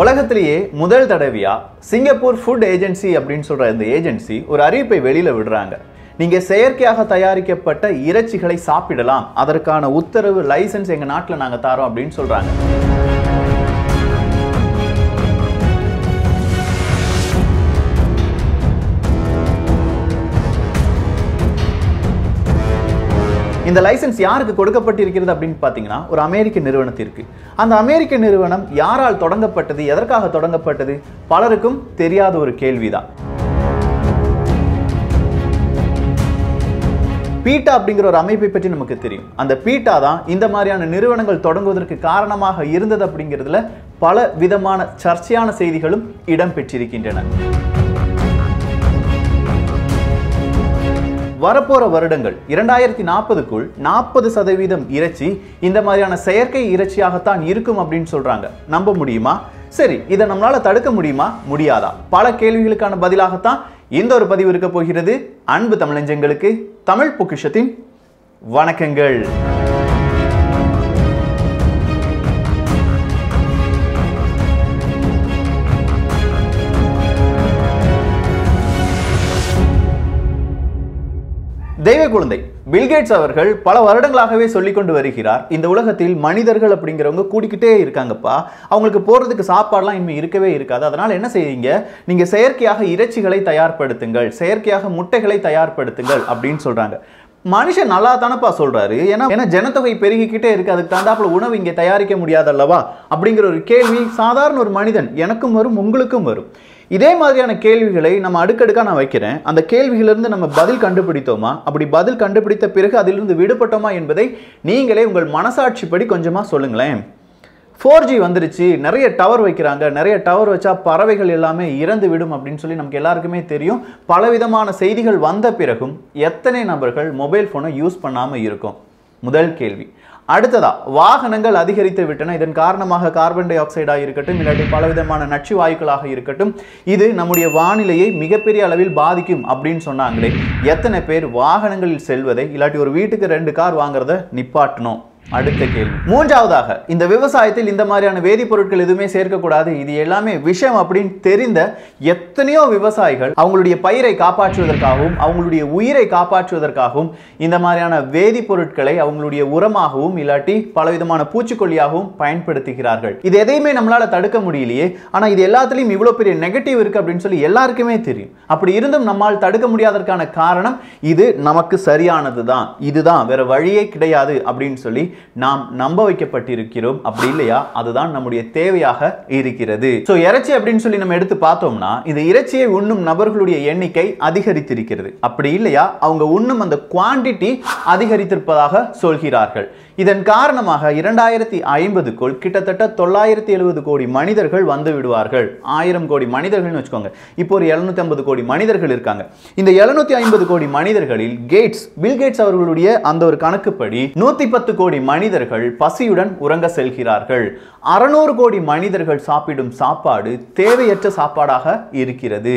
உலகத்திலேயே முதல் தடவையா சிங்கப்பூர் ஃபுட் ஏஜென்சி அப்படின்னு சொல்ற இந்த ஏஜென்சி ஒரு அறிவிப்பை வெளியில விடுறாங்க. நீங்க செயற்கையாக தயாரிக்கப்பட்ட இறைச்சிகளை சாப்பிடலாம், அதற்கான உத்தரவு லைசன்ஸ் எங்க நாட்டில் நாங்க தரோம் அப்படின்னு சொல்றாங்க. இந்த லைசன்ஸ் யாருக்கு கொடுக்கப்பட்டிருக்கிறது அப்படின்னு பார்த்தீங்கன்னா ஒரு அமெரிக்க நிறுவனத்திற்கு. அந்த அமெரிக்க நிறுவனம் யாரால் தொடங்கப்பட்டது, எதற்காக தொடங்கப்பட்டது, பலருக்கும் தெரியாத ஒரு கேள்விதான். பீட்டா அப்படிங்கிற ஒரு அமைப்பை பற்றி நமக்கு தெரியும். அந்த பீட்டா தான் இந்த மாதிரியான நிறுவனங்கள் தொடங்குவதற்கு காரணமாக இருந்தது அப்படிங்கிறதுல பல விதமான சர்ச்சையான செய்திகளும் இடம்பெற்றிருக்கின்றன. வரப்போற வருடங்கள் 2040க்குள் 40% இறைச்சி இந்த மாதிரியான செயற்கை இறைச்சியாகத்தான் இருக்கும் அப்படின்னு சொல்றாங்க. நம்ப முடியுமா? சரி, இதை நம்மளால தடுக்க முடியுமா, முடியாதா? பல கேள்விகளுக்கான பதிலாகத்தான் இந்த ஒரு பதிவு இருக்க போகிறது. அன்பு தமிழஞ்சங்களுக்கு தமிழ் பொக்கிஷத்தின் வணக்கங்கள். தெய்வ குழந்தை பில்கேட்ஸ் அவர்கள் பல வருடங்களாகவே சொல்லிக் கொண்டு வருகிறார், இந்த உலகத்தில் மனிதர்கள் அப்படிங்கிறவங்க கூடிக்கிட்டே இருக்காங்கப்பா, அவங்களுக்கு போறதுக்கு சாப்பாடுலாம் இனிமே இருக்கவே இருக்காது, அதனால என்ன செய்வீங்க, நீங்க செயற்கையாக இறைச்சிகளை தயார்படுத்துங்கள், செயற்கையாக முட்டைகளை தயார்படுத்துங்கள் அப்படின்னு சொல்றாங்க. மனுஷன் நல்லா தானப்பா சொல்றாரு, ஏன்னா ஜனத்தொகை பெருகிக்கிட்டே இருக்கு, அதுக்கு தகுந்தாப்புல உணவு இங்கே தயாரிக்க முடியாதல்லவா அப்படிங்கிற ஒரு கேள்வி சாதாரண ஒரு மனிதன் எனக்கும் வரும், உங்களுக்கும் வரும். இதே மாதிரியான கேள்விகளை நம்ம அடுக்கடுக்கா நான் வைக்கிறேன். அந்த கேள்விகளிலிருந்து நம்ம பதில் கண்டுபிடித்தோமா, அப்படி பதில் கண்டுபிடித்த பிறகு அதிலிருந்து விடுபட்டோமா என்பதை நீங்களே உங்கள் மனசாட்சிப்படி கொஞ்சமா சொல்லுங்களேன். 4G வந்துருச்சு, நிறைய டவர் வைக்கிறாங்க, நிறைய டவர் வச்சா பறவைகள் எல்லாமே இறந்து விடும் அப்படின்னு சொல்லி நமக்கு எல்லாருக்குமே தெரியும். பலவிதமான செய்திகள் வந்த பிறகும் எத்தனை நபர்கள் மொபைல் போனை யூஸ் பண்ணாம இருக்கும்? முதல் கேள்வி. அடுத்ததா, வாகனங்கள் அதிகரித்து விட்டன, இதன் காரணமாக கார்பன் டை ஆக்சைடாக இருக்கட்டும், இல்லாட்டி பலவிதமான நச்சு வாயுக்களாக இருக்கட்டும், இது நம்முடைய வானிலையை மிகப்பெரிய அளவில் பாதிக்கும் அப்படின்னு சொன்னாங்களே, எத்தனை பேர் வாகனங்களில் செல்வதை இல்லாட்டி ஒரு வீட்டுக்கு 2 கார் வாங்குறத நிப்பாட்டணும்? அடுத்த கேள்வி. மூன்றாவதாக, இந்த விவசாயத்தில் இந்த மாதிரியான வேதிப்பொருட்கள் எதுவுமே சேர்க்கக்கூடாது, இது எல்லாமே விஷம் அப்படின்னு தெரிந்த எத்தனையோ விவசாயிகள் அவங்களுடைய பயிரை காப்பாற்றுவதற்காகவும் அவங்களுடைய உயிரை காப்பாற்றுவதற்காகவும் இந்த மாதிரியான வேதிப்பொருட்களை அவங்களுடைய உரமாகவும் இல்லாட்டி பலவிதமான பூச்சிக்கொல்லியாகவும் பயன்படுத்துகிறார்கள். இது எதையுமே நம்மளால தடுக்க முடியலையே, ஆனா இது எல்லாத்துலயும் இவ்வளவு பெரிய நெகட்டிவ் இருக்கு அப்படின்னு சொல்லி எல்லாருக்குமே தெரியும். அப்படி இருந்தும் நம்மால் தடுக்க முடியாததற்கான காரணம் இது நமக்கு சரியானதுதான், இதுதான், வேற வழியே கிடையாது அப்படின்னு சொல்லி நாம் நம்ப வைக்கப்பட்டிருக்கிறோம். அப்படி இல்லையா, அதுதான் நம்முடைய தேவையாக இருக்கிறது. சோ இறைச்சி அப்படின்னு சொல்லி நம்ம எடுத்து பார்த்தோம்னா இந்த இறைச்சியை உண்ணும் நபர்களுடைய எண்ணிக்கை அதிகரித்திருக்கிறது. அப்படி இல்லையா, அவங்க உண்ணும் அந்த குவாண்டிட்டி அதிகரித்திருப்பதாக சொல்கிறார்கள். இதன் காரணமாக 2050க்குள் கிட்டத்தட்ட 970 கோடி மனிதர்கள் வந்து விடுவார்கள். 1000 கோடி மனிதர்கள் வச்சுக்கோங்க, இப்போ ஒரு 750 கோடி மனிதர்கள் இருக்காங்க. இந்த 750 கோடி மனிதர்களில் பில்கேட்ஸ் அவர்களுடைய அந்த ஒரு கணக்குப்படி 110 கோடி மனிதர்கள் பசியுடன் உறங்க செல்கிறார்கள். 600 கோடி மனிதர்கள் சாப்பிடும் சாப்பாடு தேவையற்ற சாப்பாடாக இருக்கிறது.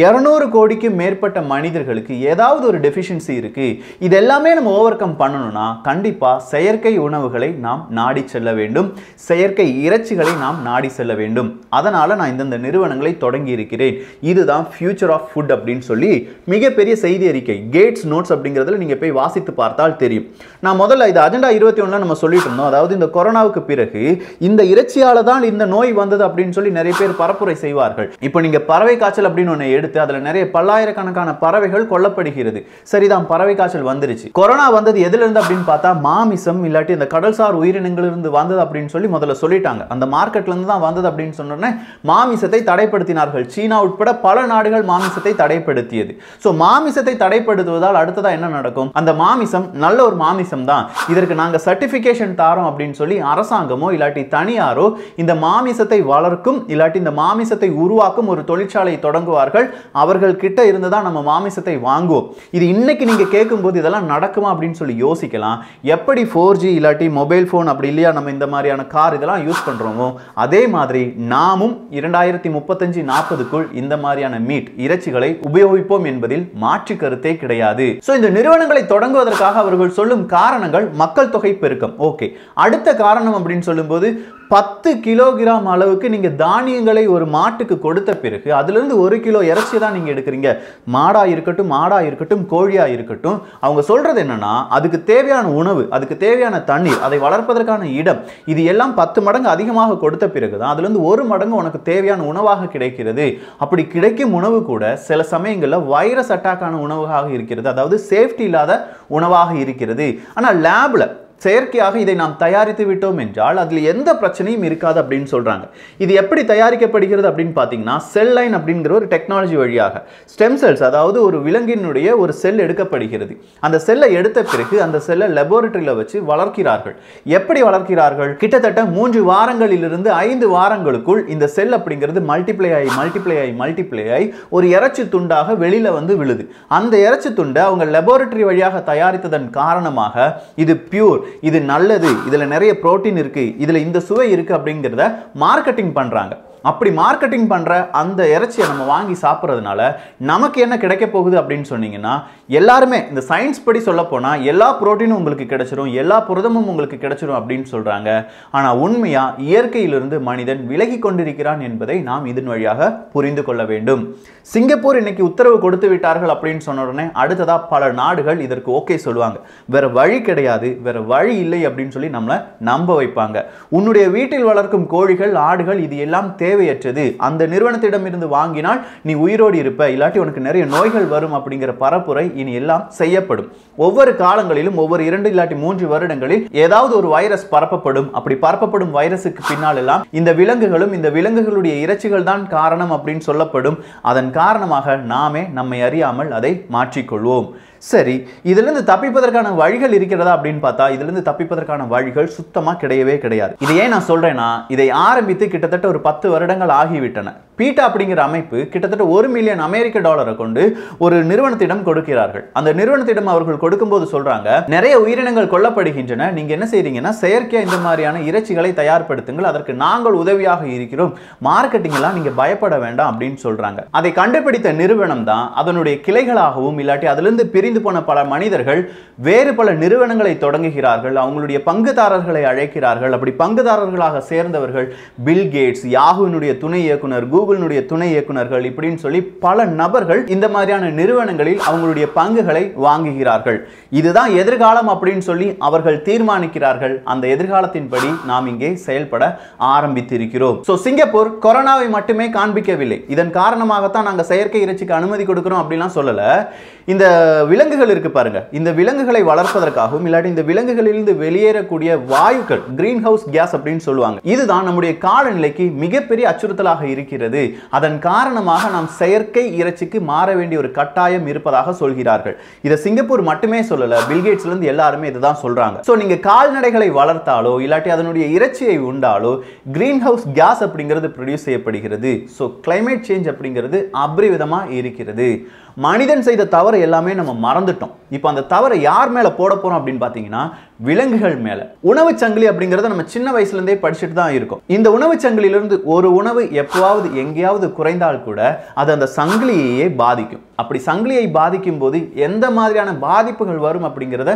200 கோடிக்கு மேற்பட்ட மனிதர்களுக்கு ஏதாவது ஒரு டெஃபிஷியன்சி இருக்கு. இதெல்லாமே நம்ம ஓவர் கம் பண்ணணும்னா கண்டிப்பா செயற்கை உணவுகளை நாம் நாடி செல்ல வேண்டும், செயற்கை இறைச்சிகளை நாம் நாடி செல்ல வேண்டும். அதனால நான் இந்த நிறுவனங்களை தொடங்கி இருக்கிறேன். இதுதான் ஃபியூச்சர் ஆஃப் ஃபுட் அப்படின்னு சொல்லி மிகப்பெரிய செய்தி அறிக்கை கேட்ஸ் நோட்ஸ் அப்படிங்கிறதுல நீங்க போய் வாசித்து பார்த்தால் தெரியும். நான் முதல்ல இது அஜெண்டா 21 நம்ம சொல்லிட்டு இருந்தோம். அதாவது இந்த கொரோனாவுக்கு பிறகு இந்த இறைச்சியால தான் இந்த நோய் வந்தது அப்படின்னு சொல்லி நிறைய பேர் பரப்புரை செய்வார்கள். இப்போ நீங்க பறவை காய்ச்சல் அப்படின்னு ஒன்று எடுத்து அதுல நிறைய பல்லாயிரக்கணக்கான பறவைகள் கொல்லப்படுகிறது. சரிதான், பறவை காய்ச்சல் வந்துருச்சு. கொரோனா வந்தது எதுல இருந்து அப்படின்னு பார்த்தா மாமிசம் இல்லாட்டி இந்த கடல்சார் உயிரினங்களிலிருந்து வந்தது அப்படின்னு சொல்லி முதல்ல சொல்லிட்டாங்க. அந்த மார்க்கெட்ல இருந்து தான் வந்தது அப்படின்னு சொன்னோன்னே மாமிசத்தை தடைப்படுத்தினார்கள். சீனா உட்பட பல நாடுகள் மாமிசத்தை தடைப்படுத்தியது. சோ மாமிசத்தை தடைப்படுத்துவதால் அடுத்ததா என்ன நடக்கும்? அந்த மாமிசம் நல்ல ஒரு மாமிசம் தான், இதற்கு நாங்க சர்டிபிகேஷன் தாரோம் அப்படின்னு சொல்லி அரசாங்கமோ இல்லாட்டி தனியாரோ இந்த மாமிசத்தை வளர்க்கும் இல்லாட்டி இந்த மாமிசத்தை உருவாக்கும் ஒரு தொழிற்சாலை தொடங்குவார்கள். அவர்கள் கிட்ட இருந்து தான் நம்ம மாமிசத்தை வாங்குவோம். இது இன்னைக்கு நீங்க கேட்கும்போது இதெல்லாம் நடக்குமா அப்படின்னு சொல்லி யோசிக்கலாம். எப்படி 4G இல்லாட்டி மொபைல் போன் அப்படி இல்லையா நம்ம இந்த மாதிரியான கார் இதெல்லாம் யூஸ் பண்றோமோ அதே மாதிரி நாமும் 2035-40க்குள் இந்த மாதிரியான மீட் இறைச்சிகளை உபயோகிப்போம் என்பதில் மாற்று கருத்தே கிடையாது. சோ இந்த நிறுவனங்களை தொடங்குவதற்காக அவர்கள் சொல்லும் காரணங்கள் மக்கள் தொகை பெருக்கம். ஓகே, அடுத்த காரணம் அப்படின்னு சொல்லும்போது 10 கிலோகிராம் அளவுக்கு நீங்க தானியங்களை ஒரு மாட்டுக்கு கொடுத்த பிறகு அதிலிருந்து 1 கிலோ இறைச்சி தான் நீங்க எடுக்கிறீங்க. மாடா இருக்கட்டும், ஆடா இருக்கட்டும், கோழியா இருக்கட்டும், அவங்க சொல்றது என்னன்னா அதுக்கு தேவையான உணவு, அதுக்கு தேவையான தண்ணீர், அதை வளர்ப்பதற்கான இடம், இது எல்லாம் 10 மடங்கு அதிகமாக கொடுத்த பிறகுதான் அதிலிருந்து 1 மடங்கு உனக்கு தேவையான உணவாக கிடைக்கிறது. அப்படி கிடைக்கும் உணவு கூட சில சமயங்களில் வைரஸ் அட்டாக் ஆன உணவாக இருக்கிறது, அதாவது சேஃப்டி இல்லாத உணவாக இருக்கிறது. ஆனால் லேப்ல செயற்கையாக இதை நாம் தயாரித்து விட்டோம் என்றால் அதில் எந்த பிரச்சனையும் இருக்காது அப்படின்னு சொல்றாங்க. இது எப்படி தயாரிக்கப்படுகிறது அப்படின்னு பார்த்தீங்கன்னா செல் லைன் அப்படிங்கிற ஒரு டெக்னாலஜி வழியாக ஸ்டெம் செல்ஸ், அதாவது ஒரு விலங்கினுடைய ஒரு செல் எடுக்கப்படுகிறது. அந்த செல்லை எடுத்த பிறகு அந்த செல்லை லெபார்டரியில் வச்சு வளர்க்கிறார்கள். எப்படி வளர்க்கிறார்கள்? கிட்டத்தட்ட 3 வாரங்களிலிருந்து 5 வாரங்களுக்குள் இந்த செல் அப்படிங்கிறது மல்டிப்ளை ஆகி ஒரு இறைச்சி துண்டாக வெளியில வந்து விழுது. அந்த இறைச்சி துண்டை அவங்க லெபார்டரி வழியாக தயாரித்ததன் காரணமாக இது பியூர், இது நல்லது, இதுல நிறைய புரோட்டீன் இருக்கு, இதுல இந்த சுவை இருக்கு அப்படிங்கறத மார்க்கெட்டிங் பண்றாங்க. அப்படி மார்க்கெட்டிங் பண்ற அந்த இறைச்சியை நம்ம வாங்கி சாப்பிட்றதுனால நமக்கு என்ன கிடைக்க போகுது அப்படின்னு சொன்னீங்கன்னா, எல்லாருமே இந்த சயின்ஸ் படி சொல்ல போனா எல்லா புரோட்டீனும் உங்களுக்கு கிடைச்சிரும், எல்லா புரதமும் உங்களுக்கு கிடைச்சிரும் அப்படின்னு சொல்றாங்க. ஆனா உண்மையா இயற்கையிலிருந்து மனிதன் விலகி கொண்டிருக்கிறான் என்பதை நாம் இதன் வழியாக புரிந்து கொள்ள வேண்டும். சிங்கப்பூர் இன்னைக்கு உத்தரவு கொடுத்து விட்டார்கள் அப்படின்னு சொன்ன உடனே அடுத்ததா பல நாடுகள் இதற்கு ஓகே சொல்லுவாங்க. வேற வழி கிடையாது, வேற வழி இல்லை அப்படின்னு சொல்லி நம்மளை நம்ப வைப்பாங்க. உன்னுடைய வீட்டில் வளர்க்கும் கோழிகள், ஆடுகள், இது எல்லாம் தேவையற்றது, அந்த நிறுவனத்திடம் இருந்து வாங்கினால் நீ உயிரோடு இருப்ப, இல்லாட்டி உனக்கு நிறைய நோய்கள் வரும் அப்படிங்கிற பரப்புரை இனி எல்லாம் செய்யப்படும். ஒவ்வொரு காலங்களிலும் ஒவ்வொரு 2 இல்லாட்டி 3 வருடங்களில் ஏதாவது ஒரு வைரஸ் பரப்பப்படும். அப்படி பரப்பப்படும் வைரஸுக்கு பின்னால் எல்லாம் இந்த விலங்குகளும் இந்த விலங்குகளுடைய இறைச்சிகள் தான் காரணம் அப்படின்னு சொல்லப்படும். அதன் காரணமாக நாமே நம்மை அறியாமல் அதை மாற்றிக்கொள்வோம். சரி, இதிலிருந்து தப்பிப்பதற்கான வழிகள் இருக்கிறதா அப்படின்னு பார்த்தா இதிலிருந்து தப்பிப்பதற்கான வழிகள் சுத்தமா கிடையவே கிடையாது. இதை ஏன் நான் சொல்றேன்னா, இதை ஆரம்பித்து கிட்டத்தட்ட ஒரு 10 வருடங்கள் ஆகிவிட்டன. பீட்டா அப்படிங்கிற அமைப்பு கிட்டத்தட்ட $1 மில்லியன் அமெரிக்க டாலரை கொண்டு ஒரு நிறுவனத்திடம் கொடுக்கிறார்கள். அந்த நிறுவனத்திடம் அவர்கள் கொடுக்கும்போது சொல்றாங்க, நிறைய உயிரினங்கள் கொல்லப்படுகின்றன, நீங்க என்ன செய்றீங்கன்னா செயற்கையா இந்த மாதிரியான இறைச்சிகளை தயார்படுத்துங்கள், அதற்கு நாங்கள் உதவியாக இருக்கிறோம், மார்க்கெட்டிங் எல்லாம் நீங்க பயப்பட வேண்டாம் அப்படின்னு சொல்றாங்க. அதை கண்டுபிடித்த நிறுவனம் தான் அதனுடைய கிளைகளாகவும் இல்லாட்டி அதிலிருந்து பிரிந்து போன பல மனிதர்கள் வேறு பல நிறுவனங்களை தொடங்குகிறார்கள், அவங்களுடைய பங்குதாரர்களை அழைக்கிறார்கள். அப்படி பங்குதாரர்களாக சேர்ந்தவர்கள் பில் கேட்ஸ், யாஹூனுடைய துணை இயக்குனர், கூகுளினுடைய துணை இயக்குனர்கள், இப்படின்னு சொல்லி பல நபர்கள் இந்த மாதிரியான நிறுவனங்களில் அவங்களுடைய பங்குகளை வாங்குகிறார்கள். இதுதான் எதிர்காலம் அப்படின்னு சொல்லி அவர்கள் தீர்மானிக்கிறார்கள். அந்த எதிர்காலத்தின்படி நாம் இங்கே செயல்பட ஆரம்பித்திருக்கிறோம். சோ சிங்கப்பூர் கொரோனாவை மட்டுமே காண்பிக்கவில்லை. இதன் காரணமாகத்தான் நாங்கள் செயற்கை இறைச்சிக்கு அனுமதி கொடுக்கிறோம் அப்படிலாம் சொல்லல. இந்த விலங்குகள் இருக்கு பாருங்க, இந்த விலங்குகளை வளர்ப்பதற்காகவும் இல்லாட்டி இந்த விலங்குகளிலிருந்து வெளியேறக்கூடிய வாயுக்கள், கிரீன் ஹவுஸ் கேஸ் அப்படின்னு சொல்லுவாங்க, இதுதான் நம்முடைய காலநிலைக்கு மிகப்பெரிய அச்சுறுத்தலாக இருக்கிறது. அதன் காரணமாக நாம் செயற்கை இறைச்சிக்கு மாற வேண்டிய ஒரு கட்டாயம் இருப்பதாக சொல்கிறார்கள். இதை சிங்கப்பூர் மட்டுமே சொல்லல, பில்கேட்ஸ்ல இருந்து எல்லாருமே இதுதான் சொல்றாங்க. சோ நீங்க கால்நடைகளை வளர்த்தாலோ இல்லாட்டி அதனுடைய இறைச்சியை உண்டாலோ கிரீன் ஹவுஸ் கேஸ் அப்படிங்கிறது ப்ரொடியூஸ் செய்யப்படுகிறது. சோ கிளைமேட் சேஞ்ச் அப்படிங்கிறது அபரிவிதமா இருக்கிறது. மனிதன் செய்த தவறு எல்லாமே நம்ம மறந்துட்டோம். இப்போ அந்த தவறை யார் மேல போட போறோம் அப்படின்னு பாத்தீங்கன்னா விலங்குகள் மேல. உணவு சங்கிலி அப்படிங்கறத நம்ம சின்ன வயசுல இருந்தே படிச்சுட்டு தான் இருக்கோம். இந்த உணவு சங்கிலியிலிருந்து ஒரு உணவு எப்பவாவது எங்கேயாவது குறைந்தால் கூட அது அந்த சங்கிலியையே பாதிக்கும். அப்படி சங்கிலியை பாதிக்கும் போது எந்த மாதிரியான பாதிப்புகள் வரும் அப்படிங்கிறத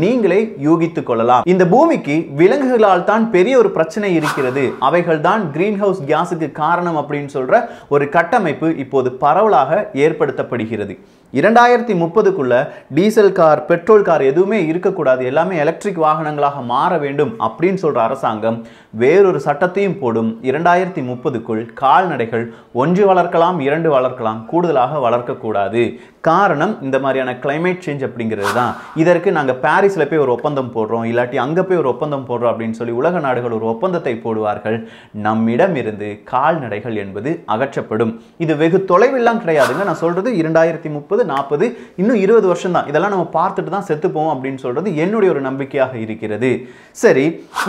நீங்களே யூகித்துக் கொள்ளலாம். இந்த பூமிக்கு விலங்குகளால் தான் பெரிய ஒரு பிரச்சனை இருக்கிறது, அவைகள் தான் கிரீன் ஹவுஸ் கேஸுக்கு காரணம் அப்படின்னு சொல்ற ஒரு கட்டமைப்பு இப்போது பரவலாக ஏற்படுத்தப்படுகிறது. 2030க்குள்ள டீசல் கார், பெட்ரோல் கார் எதுவுமே இருக்கக்கூடாது, எல்லாமே எலக்ட்ரிக் வாகனங்களாக மாற வேண்டும் அப்படின்னு சொல்ற அரசாங்கம் வேறொரு சட்டத்தையும் போடும். 2030க்குள் கால்நடைகள் 1 வளர்க்கலாம், 2 வளர்க்கலாம், கூடுதலாக வளர்க்கக்கூடாது. காரணம் இந்த மாதிரியான கிளைமேட் சேஞ்ச் அப்படிங்கிறது தான். இதற்கு நாங்கள் பாரிஸ்ல போய் ஒரு ஒப்பந்தம் போடுறோம், இல்லாட்டி அங்கே போய் ஒரு ஒப்பந்தம் போடுறோம் அப்படின்னு சொல்லி உலக நாடுகள் ஒரு ஒப்பந்தத்தை போடுவார்கள். நம்மிடம் இருந்து கால்நடைகள் என்பது அகற்றப்படும். இது வெகு தொலைவெல்லாம் கிடையாதுங்க. நான் சொல்றது 2030, 40, இன்னும் 20 வருஷம் தான். இதெல்லாம் நம்ம பார்த்துட்டு தான் செத்து போவோம் அப்படின்னு சொல்றது என்னுடைய ஒரு நம்பிக்கையாக இருக்கிறது. சரி,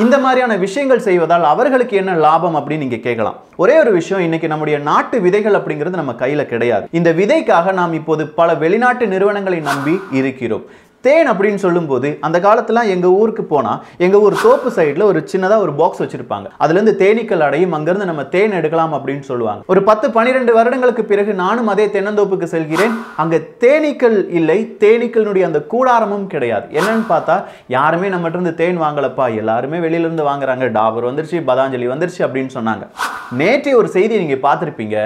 இந்த மாதிரியான விஷயங்கள் செய்வதால் அவர்களுக்கு என்ன லாபம் அப்படின்னு நீங்க கேட்கலாம். ஒரே ஒரு விஷயம், இன்னைக்கு நம்முடைய நாட்டு விதைகள் அப்படிங்கிறது நம்ம கையில கிடையாது. இந்த விதைக்காக நாம் இப்போது பல வெளிநாட்டு நிறுவனங்களை நம்பி இருக்கிறோம். தேன் அப்படின்னு சொல்லும்போது அந்த காலத்துல எங்க ஊருக்கு போனா எங்க ஊர் தோப்பு சைடுல ஒரு சின்னதா ஒரு பாக்ஸ் வச்சிருப்பாங்க. அதுல இருந்து தேனீக்கள் அடையும், அங்கிருந்து நம்ம தேன் எடுக்கலாம் அப்படின்னு சொல்லுவாங்க. ஒரு 10-12 வருடங்களுக்கு பிறகு நானும் அதே தென்னந்தோப்புக்கு செல்கிறேன். அங்க தேனீக்கள் இல்லை, தேனீக்களுடைய அந்த கூடாரமும் கிடையாது. என்னன்னு பார்த்தா யாருமே நம்மகிட்ட இருந்து தேன் வாங்கலப்பா, எல்லாருமே வெளியில இருந்து வாங்குறாங்க, டாபர் வந்துருச்சு, பதாஞ்சலி வந்துருச்சு அப்படின்னு சொன்னாங்க. நேற்றைய ஒரு செய்தி நீங்க பார்த்திருப்பீங்க.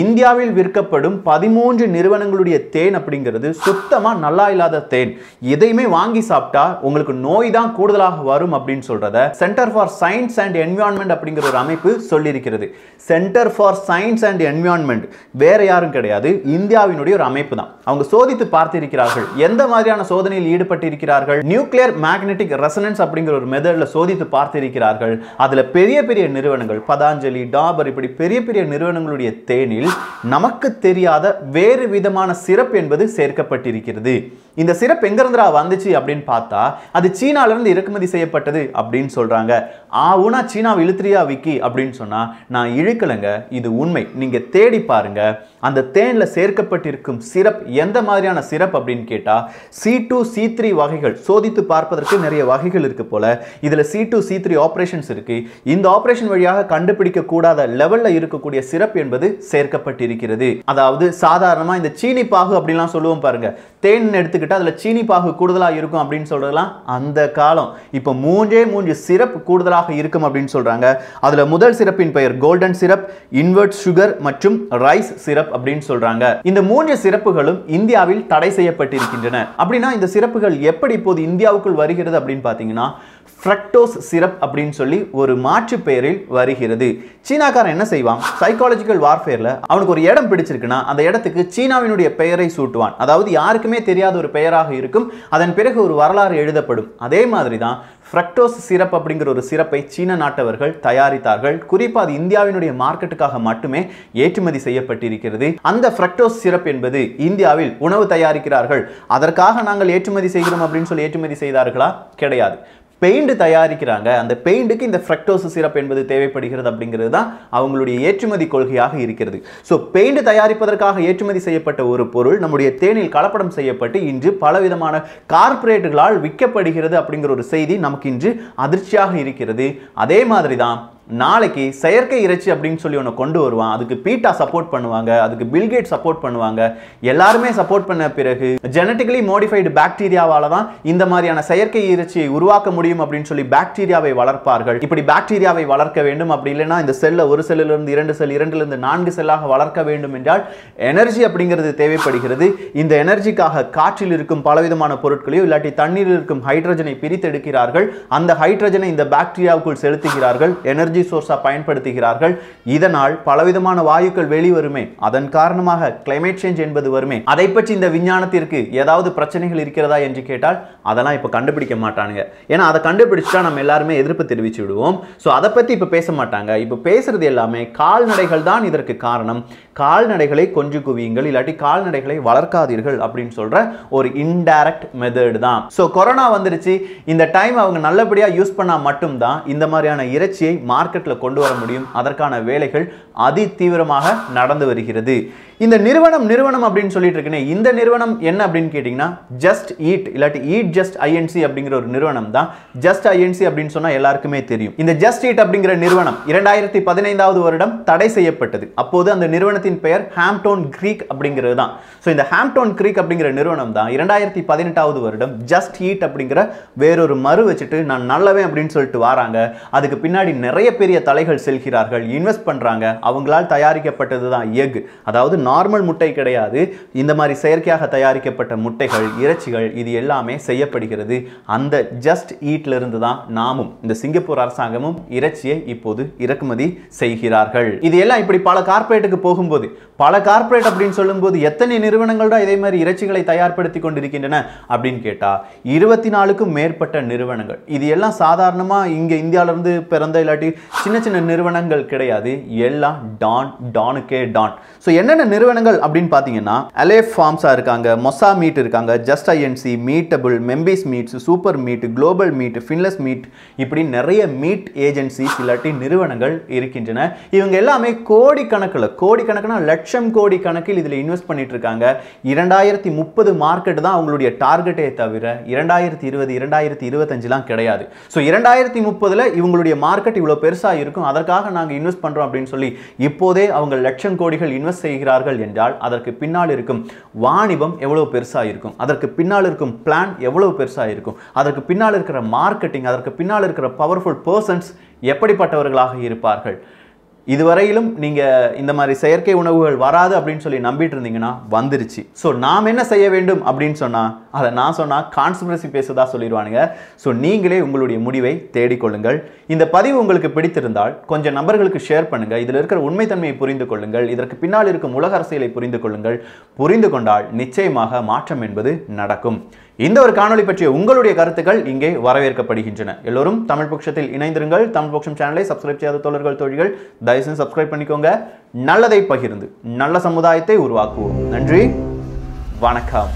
இந்தியாவில் விற்கப்படும் 13 நிறுவனங்களுடைய தேன் அப்படிங்கிறது சுத்தமா நல்லா இல்லாத தேன். எதையுமே வாங்கி சாப்பிட்டா உங்களுக்கு நோய் தான் கூடுதலாக வரும் அப்படின்னு சொல்றத centre for science and environment அப்படிங்கிற ஒரு அமைப்பு சொல்லியிருக்கிறது. Centre for science and environment வேற யாரும் கிடையாது, இந்தியாவினுடைய ஒரு அமைப்பு தான். அவங்க சோதித்து பார்த்திருக்கிறார்கள். எந்த மாதிரியான சோதனையில் ஈடுபட்டிருக்கிறார்கள்? நியூக்ளியர் மேக்னெட்டிக் ரெசனன்ஸ் அப்படிங்கிற ஒரு மெத்தட்ல சோதித்து பார்த்திருக்கிறார்கள். அதுல பெரிய பெரிய நிறுவனங்கள் பதாஞ்சலி, டாபர், இப்படி பெரிய பெரிய நிறுவனங்களுடைய தேனில் நமக்கு தெரியாத வேறு விதமான சிறப்பு என்பது சேர்க்கப்பட்டிருக்கிறது. இந்த சிறப்பு எங்கிருந்தா வந்துச்சு அப்படின்னு பார்த்தா அது சீனால இருந்து இறக்குமதி செய்யப்பட்டது அப்படின்னு சொல்றாங்க. ஆவுனா சீனா இழுத்துறியா விக்கி அப்படின்னு சொன்னா நான் இழுக்கலங்க, இது உண்மை. நீங்க தேடி பாருங்க. அந்த தேன்ல சேர்க்கப்பட்டிருக்கும் சிறப்பு எந்த மாதிரியான சிறப்பு அப்படின்னு கேட்டா C2 C3 வகைகள். சோதித்து பார்ப்பதற்கு நிறைய வகைகள் இருக்கு போல. இதுல C2 C3 ஆபரேஷன்ஸ் இருக்கு. இந்த ஆபரேஷன் வழியாக கண்டுபிடிக்க கூடாத லெவல்ல இருக்கக்கூடிய சிறப்பு என்பது சேர்க்கப்பட்டிருக்கிறது. அதாவது சாதாரணமா இந்த சீனி பாகு அப்படிலாம் சொல்லுவோம் பாருங்க, தேன் எடுத்துக்கிட்டா அதுல சீனி பாகு கூடுதலா இருக்கும் அப்படின்னு சொல்றதெல்லாம் அந்த காலம். இப்ப மூன்று சிறப்பு கூடுதலாக இருக்கும் அப்படின்னு சொல்றாங்க. அதுல முதல் சிறப்பின் பெயர் கோல்டன் சிரப், இன்வெர்ட் சுகர் மற்றும் ரைஸ் சிரப் அப்படின்னு சொல்றாங்க. இந்த 3 சிறப்புகளும் இந்தியாவில் தடை செய்யப்பட்டிருக்கின்றன. அப்படின்னா இந்த சிறப்புகள் எப்படி இப்போது இந்தியாவுக்குள் வருகிறது அப்படின்னு பாத்தீங்கன்னா ஃப்ரக்டோஸ் சிரப் அப்படின்னு சொல்லி ஒரு மாற்று பெயரில் வருகிறது. சீனாக்காரன் என்ன செய்வான்? சைக்காலஜிக்கல் வார்ஃபேர்ல அவனுக்கு ஒரு இடம் பிடிச்சிருக்குன்னா அந்த இடத்துக்கு சீனாவினுடைய பெயரை சூட்டுவான். அதாவது யாருக்குமே தெரியாத ஒரு பெயராக இருக்கும். அதன் பிறகு ஒரு வரலாறு எழுதப்படும். அதே மாதிரி தான் ஃப்ரக்டோஸ் சிரப் அப்படிங்கிற ஒரு சிறப்பை சீன நாட்டவர்கள் தயாரித்தார்கள். குறிப்பாக அது இந்தியாவினுடைய மார்க்கெட்டுக்காக மட்டுமே ஏற்றுமதி செய்யப்பட்டிருக்கிறது. அந்த ஃப்ரக்டோஸ் சிரப் என்பது இந்தியாவில் உணவு தயாரிக்கிறார்கள், அதற்காக நாங்கள் ஏற்றுமதி செய்கிறோம் அப்படின்னு சொல்லி ஏற்றுமதி செய்தார்களா? கிடையாது. பெயிண்ட் தயாரிக்கிறாங்க, அந்த பெயிண்ட்டுக்கு இந்த ஃப்ரக்டோஸ் சிரப் என்பது தேவைப்படுகிறது அப்படிங்கிறது தான் அவங்களுடைய ஏற்றுமதி கொள்கையாக இருக்கிறது. ஸோ பெயிண்ட் தயாரிப்பதற்காக ஏற்றுமதி செய்யப்பட்ட ஒரு பொருள் நம்முடைய தேனில் கலப்படம் செய்யப்பட்டு இன்று பலவிதமான கார்ப்பரேட்டுகளால் விற்கப்படுகிறது அப்படிங்கிற ஒரு செய்தி நமக்கு இன்று அதிர்ச்சியாக இருக்கிறது. அதே மாதிரி தான் நாளைக்கு செயற்கை இறைச்சி அப்படின்னு சொல்லி ஒன்று கொண்டு வருவான். அதுக்கு பீட்டா சப்போர்ட் பண்ணுவாங்க, அதுக்கு பில்கேட் சப்போர்ட் பண்ணுவாங்க. எல்லாருமே சப்போர்ட் பண்ண பிறகு ஜெனட்டிக்கலி மோடிஃபைடு பாக்டீரியாவால தான் இந்த மாதிரியான செயற்கை இறைச்சியை உருவாக்க முடியும் அப்படின்னு சொல்லி பாக்டீரியாவை வளர்ப்பார்கள். இப்படி பாக்டீரியாவை வளர்க்க வேண்டும், அப்படி இல்லைன்னா இந்த செல்லை ஒரு செல்லிலிருந்து 2 செல், 2லிருந்து 4 செல்லாக வளர்க்க வேண்டும் என்றால் எனர்ஜி அப்படிங்கிறது தேவைப்படுகிறது. இந்த எனர்ஜிக்காக காற்றில் இருக்கும் பலவிதமான பொருட்களையோ இல்லாட்டி தண்ணீரில் இருக்கும் ஹைட்ரஜனை பிரித்தெடுக்கிறார்கள். அந்த ஹைட்ரஜனை இந்த பாக்டீரியாவுக்குள் செலுத்துகிறார்கள், எனர்ஜி சோர்ஸா பயன்படுத்துகிறார்கள். இதனால் பலவிதமான வாயுக்கள் வெளிவருமே, அதன் காரணமாக கிளைமேட் சேஞ்ச் என்பது வருமே. அதை பற்றி இந்த விஞ்ஞானத்திற்கு ஏதாவது பிரச்சனைகள் இருக்கிறதா என்று கேட்டால் அதெல்லாம் இப்ப கண்டுபிடிக்க மாட்டானுங்க. ஏன்னா அதை கண்டுபிடிச்சா நம்ம எல்லாருமே எதிர்ப்பு தெரிவிச்சு விடுவோம். சோ அதை பத்தி இப்ப பேச மாட்டாங்க. இப்ப பேசுறது எல்லாமே கால்நடைகள் தான் இதற்கு காரணம். கால்நடைகளை கொஞ்சம் குவியுங்கள், இல்லாட்டி கால்நடைகளை வளர்க்காதீர்கள் அப்படின்னு சொல்ற ஒரு இன்டைரக்ட் மெத்தட் தான். சோ கொரோனா வந்துருச்சு, இந்த டைம் அவங்க நல்லபடியா யூஸ் பண்ணா மட்டும்தான் இந்த மாதிரியான இறைச்சியை மார்க்கெட்ல கொண்டு வர முடியும். அதற்கான வேலைகள் அதி தீவிரமாக நடந்து வருகிறது. இந்த நிறுவனம் அப்படின்னு சொல்லிட்டு இருக்கேன். இந்த நிறுவனம் என்ன அப்படின்னு கேட்டீங்கன்னா ஜஸ்ட் ஈட் இல்லாட்டி ஈட் ஜஸ்ட் ஐஎன்சி அப்படிங்கிற ஒரு நிறுவனம் தான். ஜஸ்ட் ஐஎன்சி அப்படின்னு சொன்னா எல்லாருக்குமே தெரியும். இந்த ஜஸ்ட் ஈட் அப்படிங்கிற நிறுவனம் 2015வது வருடம் தடை செய்யப்பட்டது. அப்போது அந்த நிறுவனத்தின் பெயர் ஹாம்ப்டவுன் கிரீக் அப்படிங்கிறது தான். ஸோ இந்த ஹாம்ப்டவுன் கிரீக் அப்படிங்கிற நிறுவனம் தான் 2018வது வருடம் ஜஸ்ட் ஈட் அப்படிங்கிற வேறொரு மறு வச்சுட்டு நான் நல்லவே அப்படின்னு சொல்லிட்டு வராங்க. அதுக்கு பின்னாடி நிறைய பெரிய தலைகள் செல்கிறார்கள், இன்வெஸ்ட் பண்றாங்க. அவங்களால் தயாரிக்கப்பட்டது தான் எக், அதாவது நார்மல் முட்டை கிடையாது. இந்த மாதிரி செயற்கையாக தயாரிக்கப்பட்ட முட்டைகள், இறைச்சிகள் இது எல்லாமே செய்யப்படுகிறது. அந்த ஜஸ்ட் ஈட்ல இருந்து தான் நாமும் இந்த சிங்கப்பூர் அரசாங்கமும் இறைச்சியை இப்போது இறக்குமதி செய்கிறார்கள். இது எல்லாம் இப்படி பல கார்ப்பரேட்டுக்கு போகும்போது, பல கார்ப்பரேட் அப்படின்னு சொல்லும்போது எத்தனை நிறுவனங்கள் தான் இதே மாதிரி இறைச்சிகளை தயார்படுத்தி கொண்டிருக்கின்றன அப்படின்னு கேட்டா 24க்கும் மேற்பட்ட நிறுவனங்கள். இது எல்லாம் சாதாரணமா இங்க இந்தியால இருந்து பிறந்த இல்லாட்டி சின்ன சின்ன நிறுவனங்கள் கிடையாது. எல்லாம் டானுக்கே டான். ஸோ என்னென்ன நிறுவனங்கள் அப்படின்னு பார்த்தீங்கன்னா அலேஃப் ஃபார்ம்ஸா இருக்காங்க, மொசா மீட் இருக்காங்க, Just INC, Meatable, Memphis Meats, Super Meat, global meat, Finless meat, இப்படி நிறைய மீட் ஏஜென்சிஸ் இல்லாட்டி நிறுவனங்கள் இருக்கின்றன. இவங்க எல்லாமே கோடிக்கணக்கான லட்சம் கோடி கணக்கில் இதில் இன்வெஸ்ட் பண்ணிட்டு இருக்காங்க. 2030 மார்க்கெட் தான் அவங்களுடைய டார்கெட்டே தவிர 2020 2025லாம் கிடையாது. ஸோ 2030ல் இவங்களுடைய மார்க்கெட் இவ்வளோ பெருசாக இருக்கும், அதற்காக நாங்கள் இன்வெஸ்ட் பண்ணுறோம் அப்படின்னு சொல்லி இப்போதே அவங்க லட்சம் கோடிகள் இன்வெஸ்ட் செய்கிறார்கள் என்றால் அதற்கு பின்னால் இருக்கும் வாணிபம் எவ்வளவு பெருசாக இருக்கும், அதற்கு பின்னால் இருக்கும் பிளான் எவ்வளவு பெருசாக இருக்கும், அதற்கு பின்னால் இருக்கிற மார்க்கெட்டிங், அதற்கு பின்னால் இருக்கிற பவர்ஃபுல் பர்சன்ஸ் எப்படிப்பட்டவர்களாக இருப்பார்கள். இதுவரையிலும் நீங்க இந்த மாதிரி செயற்கை உணவுகள் வராது அப்படின்னு சொல்லி நம்பிட்டு இருந்தீங்கன்னா வந்துருச்சு. ஸோ நாம் என்ன செய்ய வேண்டும் அப்படின்னு சொன்னா, அதை நான் சொன்னா கான்ஸ்பிரசி பேசுதா சொல்லிடுவானுங்க. ஸோ நீங்களே உங்களுடைய முடிவை தேடிக்கொள்ளுங்கள். இந்த பதிவு உங்களுக்கு பிடித்திருந்தால் கொஞ்சம் நபர்களுக்கு ஷேர் பண்ணுங்க. இதில் இருக்கிற உண்மைத்தன்மையை புரிந்து கொள்ளுங்கள். இதற்கு பின்னால் இருக்கும் உலக அரசியலை புரிந்து கொள்ளுங்கள். புரிந்து கொண்டால் நிச்சயமாக மாற்றம் என்பது நடக்கும். இந்த ஒரு காணொளி பற்றிய உங்களுடைய கருத்துக்கள் இங்கே வரவேற்கப்படுகின்றன. எல்லோரும் தமிழ் பொக்கிஷத்தில் இணைந்திருங்கள். தமிழ் பொக்கிஷம் சேனலை சப்ஸ்கிரைப் செய்யாத தோழர்கள் தோழிகள் தயவுசெய்து சப்ஸ்கிரைப் பண்ணிக்கோங்க. நல்லதை பகிர்ந்து நல்ல சமுதாயத்தை உருவாக்குவோம். நன்றி, வணக்கம்.